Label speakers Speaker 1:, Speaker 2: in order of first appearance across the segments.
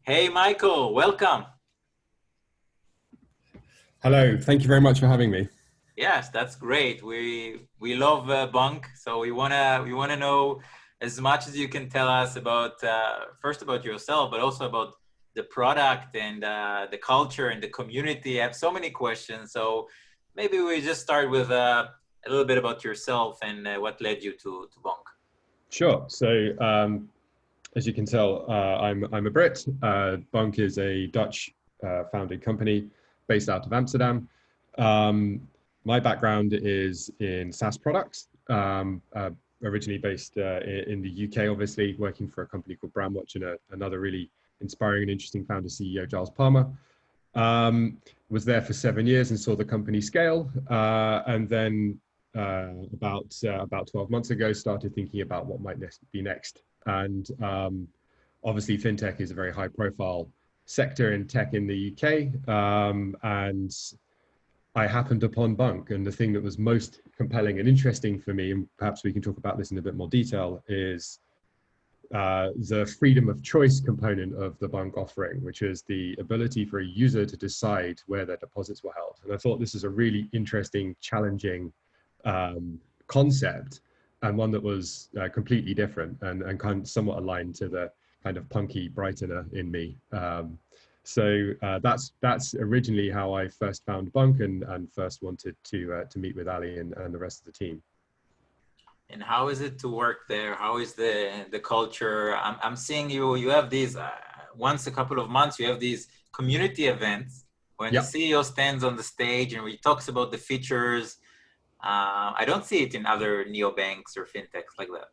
Speaker 1: Hey, Michael, welcome.
Speaker 2: Hello, thank you very much for having me.
Speaker 1: Yes, that's great. We love Bunq, so we wanna know as much as you can tell us about first about yourself, but also about the product and the culture and the community. I have so many questions, so maybe we just start with a little bit about yourself and what led you to Bunq.
Speaker 2: Sure. As you can tell, I'm a Brit. Bunq is a Dutch founded company based out of Amsterdam. Um, my background is in SaaS products, originally based in the UK, obviously, working for a company called Brandwatch and another really inspiring and interesting founder, CEO, Giles Palmer. Was there for 7 years and saw the company scale, and then about 12 months ago, started thinking about what might be next. And obviously, fintech is a very high-profile sector in tech in the UK, and I happened upon Bunq, and the thing that was most compelling and interesting for me, and perhaps we can talk about this in a bit more detail, is the freedom of choice component of the Bunq offering, which is the ability for a user to decide where their deposits were held. And I thought this is a really interesting, challenging concept, and one that was completely different and kind of somewhat aligned to the kind of punky Brightoner in me. That's originally how I first found Bunq and first wanted to meet with Ali and the rest of the team.
Speaker 1: And how is it to work there? How is the culture? I'm seeing you have these once a couple of months you have these community events when the
Speaker 2: Yeah.
Speaker 1: CEO stands on the stage and he talks about the features. I don't see it in other neobanks or fintechs like that.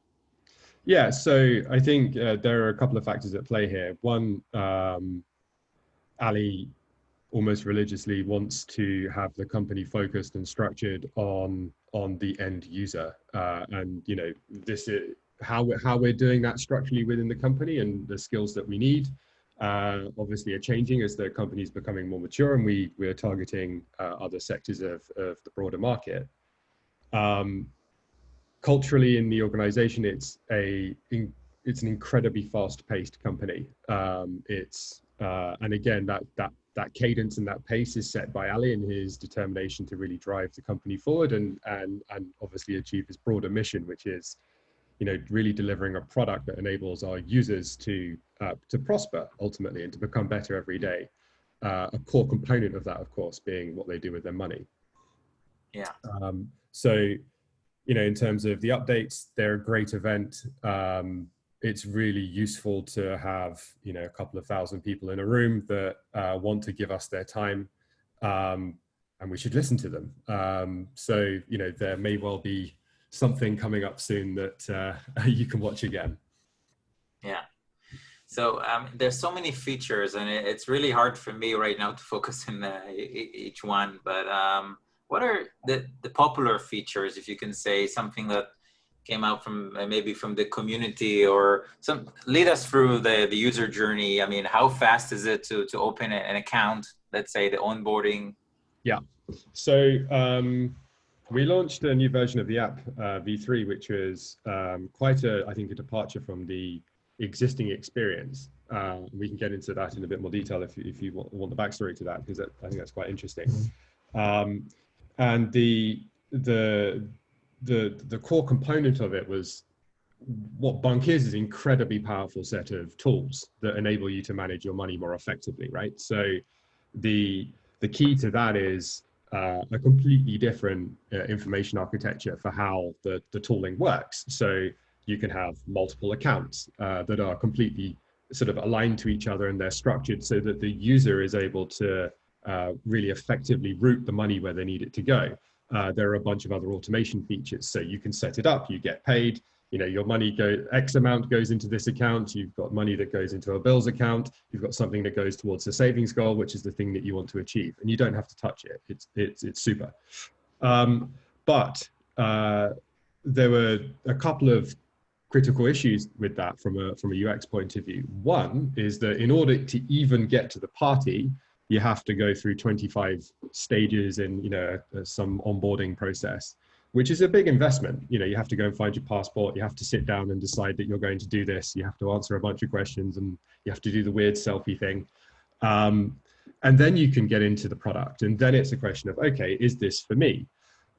Speaker 2: Yeah, so I think there are a couple of factors at play here. One, Ali almost religiously wants to have the company focused and structured on the end user, and this is how we're doing that structurally within the company, and the skills that we need obviously are changing as the company is becoming more mature, and we're targeting other sectors of the broader market. Um, Culturally in the organization, it's an incredibly fast-paced company. And again, that cadence and that pace is set by Ali and his determination to really drive the company forward and obviously achieve his broader mission, which is really delivering a product that enables our users to prosper ultimately and to become better every day. A core component of that, of course, being what they do with their money.
Speaker 1: Yeah.
Speaker 2: So in terms of the updates, they're a great event. It's really useful to have, a couple of thousand people in a room that want to give us their time, and we should listen to them. There may well be something coming up soon that you can watch again.
Speaker 1: Yeah. So there's so many features, and it's really hard for me right now to focus on each one. But what are the popular features, if you can say something that came out from maybe from the community, or some lead us through the user journey? I mean, how fast is it to open an account? Let's say the onboarding.
Speaker 2: Yeah. So we launched a new version of the app, V3, which was quite I think, a departure from the existing experience. We can get into that in a bit more detail if you want the backstory to that, because I think that's quite interesting. And the core component of it was what Bunq is an incredibly powerful set of tools that enable you to manage your money more effectively, right? So the key to that is a completely different information architecture for how the tooling works. So you can have multiple accounts that are completely sort of aligned to each other, and they're structured so that the user is able to really effectively route the money where they need it to go. There are a bunch of other automation features. So you can set it up, you get paid, your money X amount goes into this account, you've got money that goes into a bills account, you've got something that goes towards the savings goal, which is the thing that you want to achieve, and you don't have to touch it. It's super. But there were a couple of critical issues with that from a UX point of view. One is that in order to even get to the party, you have to go through 25 stages in some onboarding process. which is a big investment. You know, you have to go and find your passport. You have to sit down and decide that you're going to do this. You have to answer a bunch of questions, and you have to do the weird selfie thing. And then you can get into the product. And then it's a question of, okay, is this for me?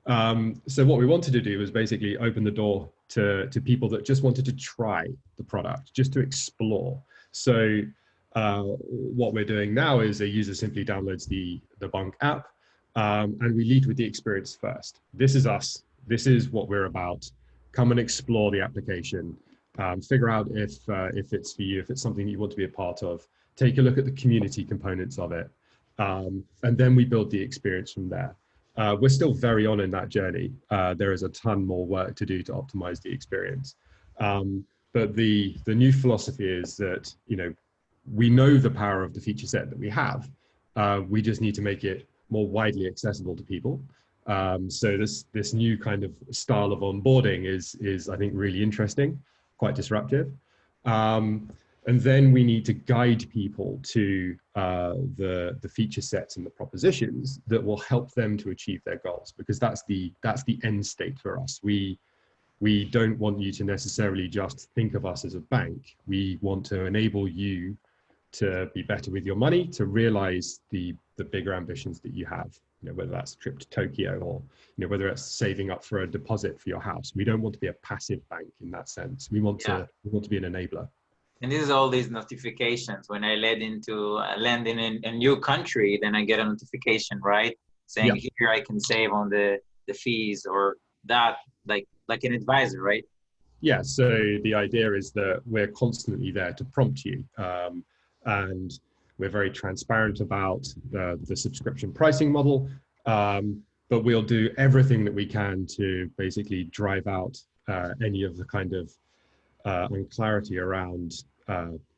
Speaker 2: So what we wanted to do was basically open the door to people that just wanted to try the product, just to explore. So what we're doing now is a user simply downloads the Bunq app, and we lead with the experience first. This is us. This is what we're about. Come and explore the application. Figure out if it's for you, if it's something you want to be a part of. Take a look at the community components of it. And then we build the experience from there. We're still very on in that journey. There is a ton more work to do to optimize the experience. But the new philosophy is that, you know, we know the power of the feature set that we have. We just need to make it more widely accessible to people. So this new kind of style of onboarding is I think really interesting, quite disruptive. And then we need to guide people to the feature sets and the propositions that will help them to achieve their goals, because that's the end state for us. We don't want you to necessarily just think of us as a bank. We want to enable you to be better with your money, to realize the bigger ambitions that you have. You know, whether that's a trip to Tokyo, or you know, whether it's saving up for a deposit for your house. We don't want to be a passive bank in that sense. We want to be an enabler.
Speaker 1: And this is all these notifications. When I land in a new country, then I get a notification, right? Saying here I can save on the fees, or that, like an advisor, right?
Speaker 2: Yeah, so the idea is that we're constantly there to prompt you. And we're very transparent about the subscription pricing model. But we'll do everything that we can to basically drive out any of the kind of unclarity around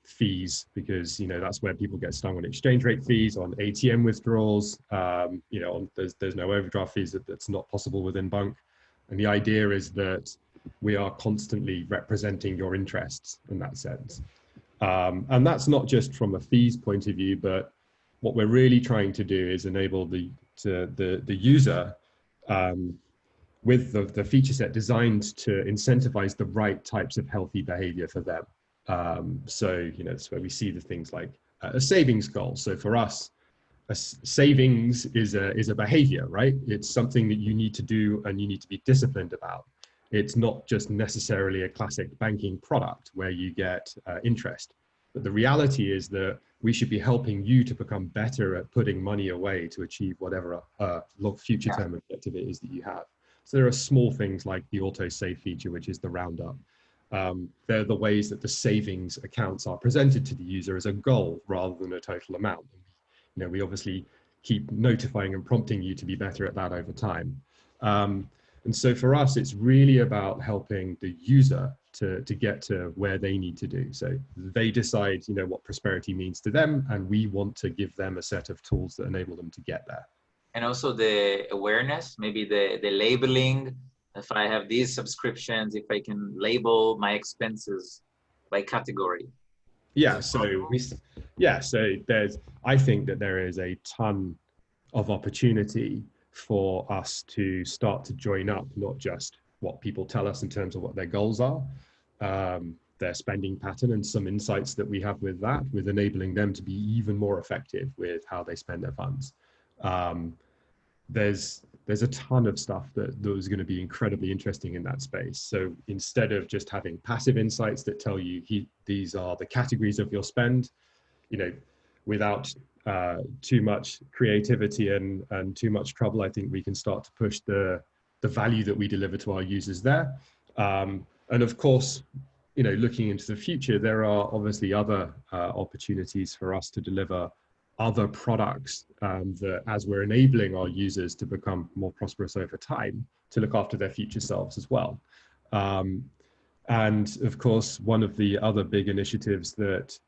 Speaker 2: fees, because you know that's where people get stung on exchange rate fees, on ATM withdrawals. You know, there's no overdraft fees that's not possible within Bunq, and the idea is that we are constantly representing your interests in that sense, and that's not just from a fees point of view, but what we're really trying to do is enable the user with the feature set designed to incentivize the right types of healthy behavior for them. So, you know, that's where we see the things like a savings goal. So for us, savings is a behavior, right? It's something that you need to do and you need to be disciplined about. It's not just necessarily a classic banking product where you get interest. But the reality is that we should be helping you to become better at putting money away to achieve whatever future term objective it is that you have. So there are small things like the auto save feature, which is the roundup. They're the ways that the savings accounts are presented to the user as a goal rather than a total amount. You know, we obviously keep notifying and prompting you to be better at that over time. And so for us, it's really about helping the user to get to where they need to do. So they decide, you know, what prosperity means to them, and we want to give them a set of tools that enable them to get there.
Speaker 1: And also the awareness, maybe the labeling. If I have these subscriptions, if I can label my expenses by category.
Speaker 2: Yeah, so I think that there is a ton of opportunity for us to start to join up, not just what people tell us in terms of what their goals are, their spending pattern, and some insights that we have with that, with enabling them to be even more effective with how they spend their funds. There's a ton of stuff that is going to be incredibly interesting in that space. So instead of just having passive insights that tell you these are the categories of your spend, you know, without too much creativity and too much trouble, I think we can start to push the value that we deliver to our users there. And of course, you know, looking into the future, there are obviously other opportunities for us to deliver other products that, as we're enabling our users to become more prosperous over time, to look after their future selves as well. And of course, one of the other big initiatives that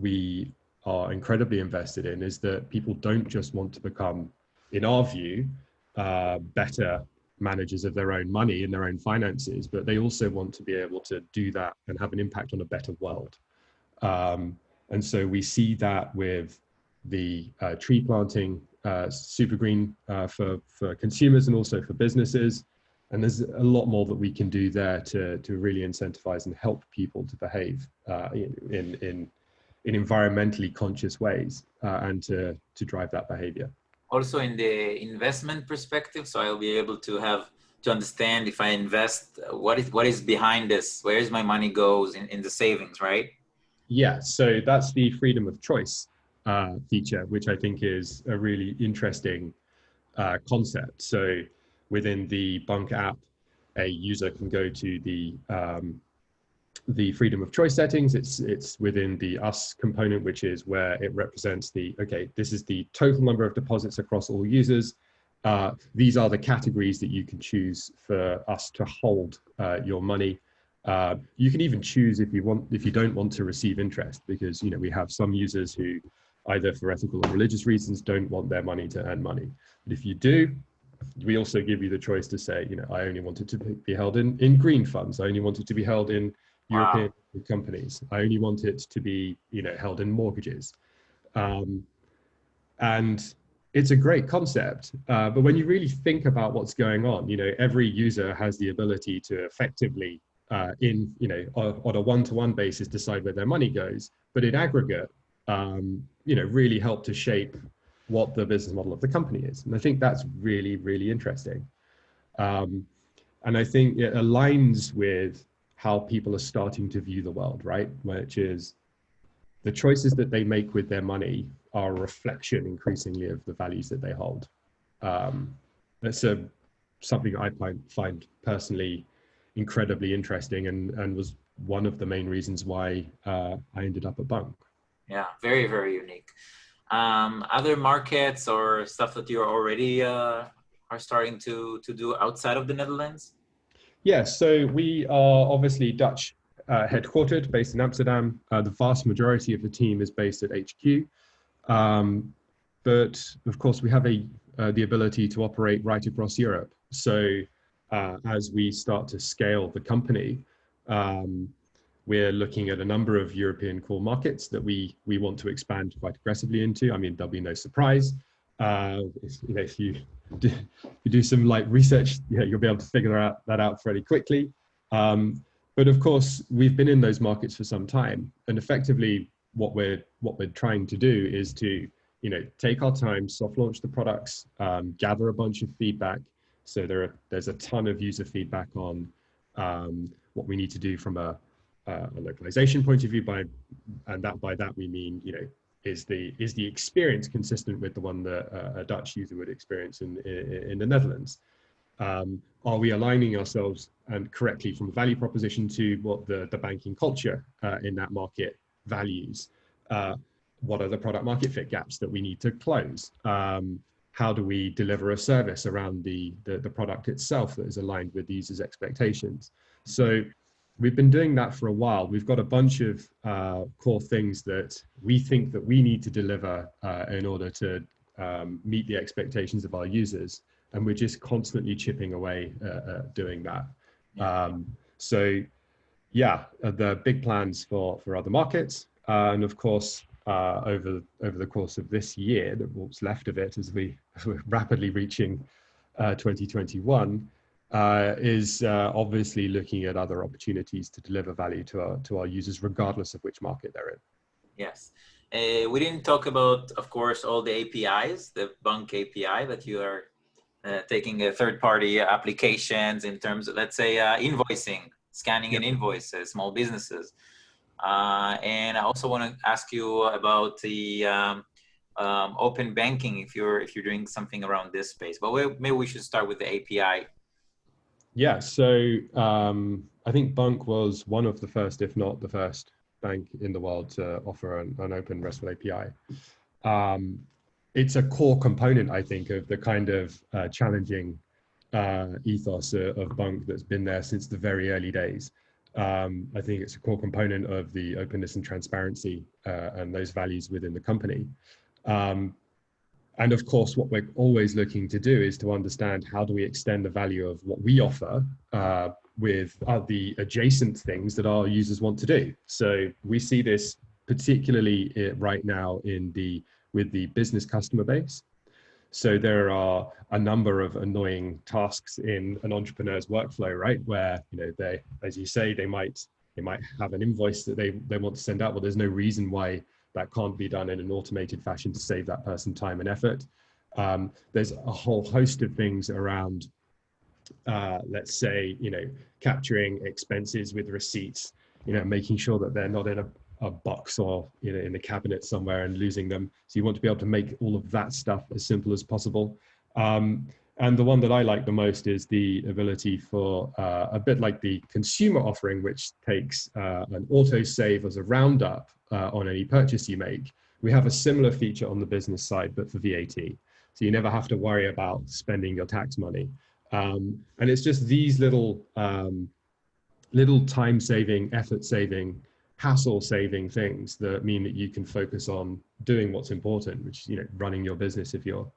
Speaker 2: we are incredibly invested in is that people don't just want to become, in our view, better managers of their own money and their own finances, but they also want to be able to do that and have an impact on a better world. And so we see that with the tree planting super green for consumers and also for businesses. And there's a lot more that we can do there to really incentivize and help people to behave in environmentally conscious ways and to drive that behavior.
Speaker 1: Also in the investment perspective, so I'll be able to have to understand if I invest, what is behind this, where is my money goes in the savings, right?
Speaker 2: Yeah, so that's the freedom of choice feature, which I think is a really interesting concept. So within the Bunq app, a user can go to the freedom of choice settings. It's within the us component, which is where it represents okay, this is the total number of deposits across all users. These are the categories that you can choose for us to hold your money. You can even choose if you don't want to receive interest, because we have some users who either for ethical or religious reasons don't want their money to earn money. But if you do, we also give you the choice to say, I only want it to be held in green funds. I only want it to be held in European companies. I only want it to be, held in mortgages. And it's a great concept. But when you really think about what's going on, every user has the ability to effectively, on a one-to-one basis, decide where their money goes. But in aggregate, really help to shape what the business model of the company is. And I think that's really, really interesting. And I think it aligns with how people are starting to view the world, right? Which is the choices that they make with their money are a reflection increasingly of the values that they hold. That's something I find personally incredibly interesting and was one of the main reasons why I ended up at Bunq.
Speaker 1: Yeah, very, very unique. Other markets or stuff that you're already are starting to do outside of the Netherlands?
Speaker 2: Yeah, so we are obviously Dutch headquartered, based in Amsterdam. The vast majority of the team is based at HQ. But of course, we have the ability to operate right across Europe. So as we start to scale the company, we're looking at a number of European core markets that we want to expand quite aggressively into. I mean, there'll be no surprise. If you do some light research, you'll be able to figure that out fairly quickly. But of course, we've been in those markets for some time, and effectively, what we're trying to do is to take our time, soft launch the products, gather a bunch of feedback. So there's a ton of user feedback on what we need to do from a localization point of view. By that we mean is the experience consistent with the one that a Dutch user would experience in the Netherlands? Are we aligning ourselves and correctly from a value proposition to what the banking culture in that market values? What are the product market fit gaps that we need to close? How do we deliver a service around the product itself that is aligned with the user's expectations? So we've been doing that for a while. We've got a bunch of core things that we think that we need to deliver in order to meet the expectations of our users. And we're just constantly chipping away doing that. So yeah, the big plans for other markets. And of course, over the course of this year, what's left of it as we're rapidly reaching 2021, is obviously looking at other opportunities to deliver value to our users, regardless of which market they're in.
Speaker 1: Yes. We didn't talk about, of course, all the APIs, the Bunq API that you are taking third-party applications in terms of, let's say, invoicing, scanning an invoice, small businesses. And I also want to ask you about the open banking, if you're doing something around this space. But maybe we should start with the API.
Speaker 2: Yeah, so I think Bunq was one of the first, if not the first, bank in the world to offer an open RESTful API. It's a core component, I think, of the kind of challenging ethos of Bunq that's been there since the very early days. I think it's a core component of the openness and transparency and those values within the company. And of course, what we're always looking to do is to understand how do we extend the value of what we offer with the adjacent things that our users want to do. So we see this particularly right now with the business customer base. So there are a number of annoying tasks in an entrepreneur's workflow, right? Where, they, as you say, they might have an invoice that they want to send out. Well, there's no reason why that can't be done in an automated fashion to save that person time and effort. There's a whole host of things around, let's say, capturing expenses with receipts, making sure that they're not in a box or in the cabinet somewhere and losing them. So you want to be able to make all of that stuff as simple as possible. And the one that I like the most is the ability for a bit like the consumer offering, which takes an auto save as a roundup on any purchase you make. We have a similar feature on the business side, but for VAT. So you never have to worry about spending your tax money. And it's just these little time-saving, effort-saving, hassle-saving things that mean that you can focus on doing what's important, which is running your business if you're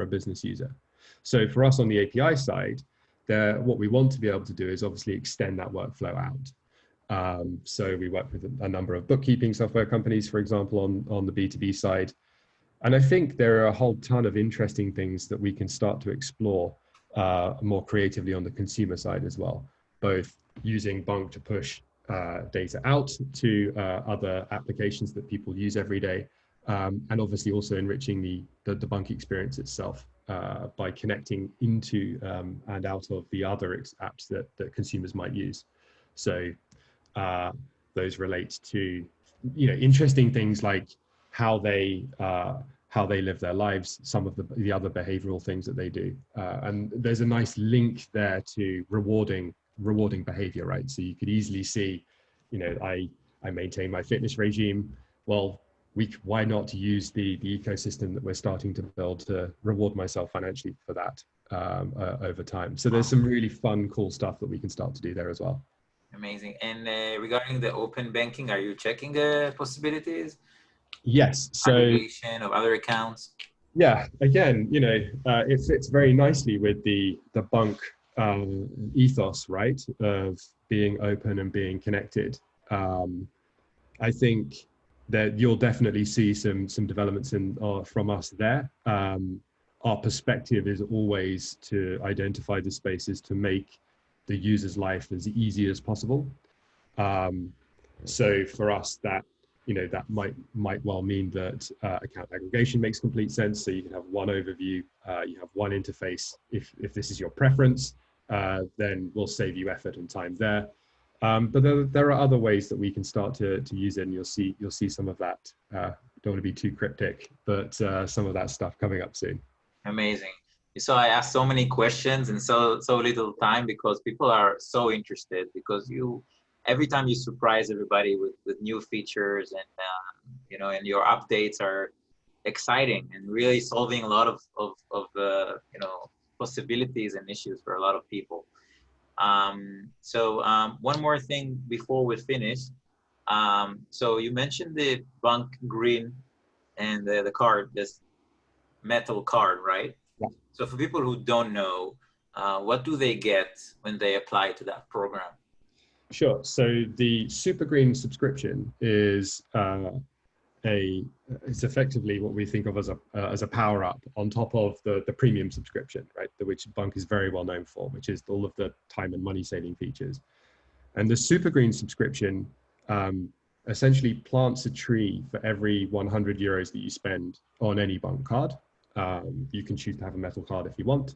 Speaker 2: a business user. So for us on the API side, what we want to be able to do is obviously extend that workflow out. So we work with a number of bookkeeping software companies, for example, on the B2B side. And I think there are a whole ton of interesting things that we can start to explore more creatively on the consumer side as well, both using Bunq to push data out to other applications that people use every day, and obviously also enriching the Bunq experience itself by connecting into and out of the other apps that consumers might use. So those relate to interesting things like how they live their lives, some of the other behavioral things that they do. And there's a nice link there to rewarding behavior, right? So you could easily see, I maintain my fitness regime. Well, why not use the ecosystem that we're starting to build to reward myself financially for that over time? So there's some really fun, cool stuff that we can start to do there as well.
Speaker 1: Amazing. And regarding the open banking, are you checking possibilities?
Speaker 2: Yes. So
Speaker 1: aggregation of other accounts.
Speaker 2: Yeah, again, it fits very nicely with the Bunq ethos, right, of being open and being connected. I think that you'll definitely see some developments from us there. Our perspective is always to identify the spaces to make the user's life as easy as possible. So for us, that might well mean that account aggregation makes complete sense. So you can have one overview, you have one interface. If this is your preference, then we'll save you effort and time there. But there are other ways that we can start to use it, and you'll see some of that. Don't want to be too cryptic, but some of that stuff coming up soon.
Speaker 1: Amazing. So I asked so many questions in so little time because people are so interested, because every time you surprise everybody with new features, and and your updates are exciting and really solving a lot of possibilities and issues for a lot of people. So one more thing before we finish. So you mentioned the Bunq Green and the card, this metal card, right?
Speaker 2: Yeah.
Speaker 1: So for people who don't know, what do they get when they apply to that program?
Speaker 2: Sure. So the Super Green subscription is it's effectively what we think of as a power up on top of the premium subscription, right? Which Bunq is very well known for, which is all of the time and money saving features. And the Super Green subscription essentially plants a tree for every 100 euros that you spend on any Bunq card. You can choose to have a metal card if you want.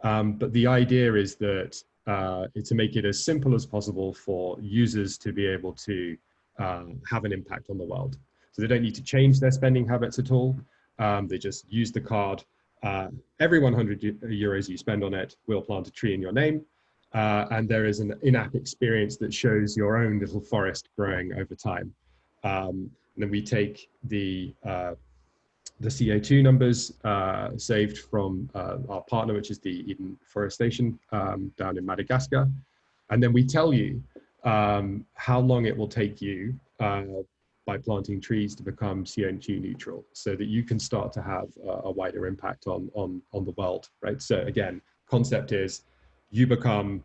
Speaker 2: But the idea is that to make it as simple as possible for users to be able to have an impact on the world. So they don't need to change their spending habits at all. They just use the card. Every 100 euros you spend on it will plant a tree in your name. And there is an in-app experience that shows your own little forest growing over time. And then we take the CO2 numbers saved from our partner, which is the Eden Forestation down in Madagascar. And then we tell you how long it will take you by planting trees to become CO2 neutral, so that you can start to have a wider impact on the world, right? So again, concept is you become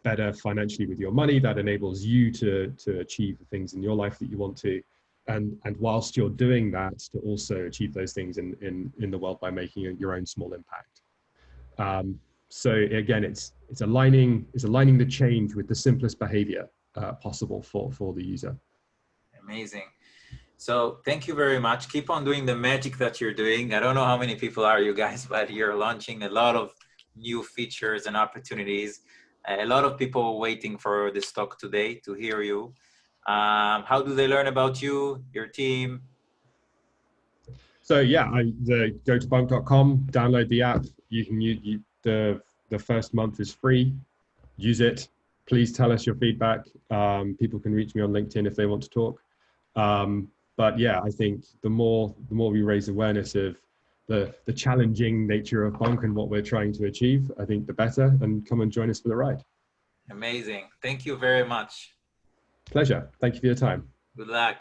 Speaker 2: better financially with your money. That enables you to achieve the things in your life that you want to. and whilst you're doing that, to also achieve those things in the world by making your own small impact. So again, it's aligning the change with the simplest behavior possible for the user.
Speaker 1: Amazing. So thank you very much. Keep on doing the magic that you're doing. I don't know how many people are you guys, but you're launching a lot of new features and opportunities. A lot of people waiting for this talk today to hear you. How do they learn about you, your team?
Speaker 2: So yeah, go to bunq.com, download the app. You can use the first month is free. Use it. Please tell us your feedback. People can reach me on LinkedIn if they want to talk. But yeah, I think the more we raise awareness of the challenging nature of Bunq and what we're trying to achieve, I think the better. And come and join us for the ride.
Speaker 1: Amazing. Thank you very much.
Speaker 2: Pleasure. Thank you for your time.
Speaker 1: Good luck.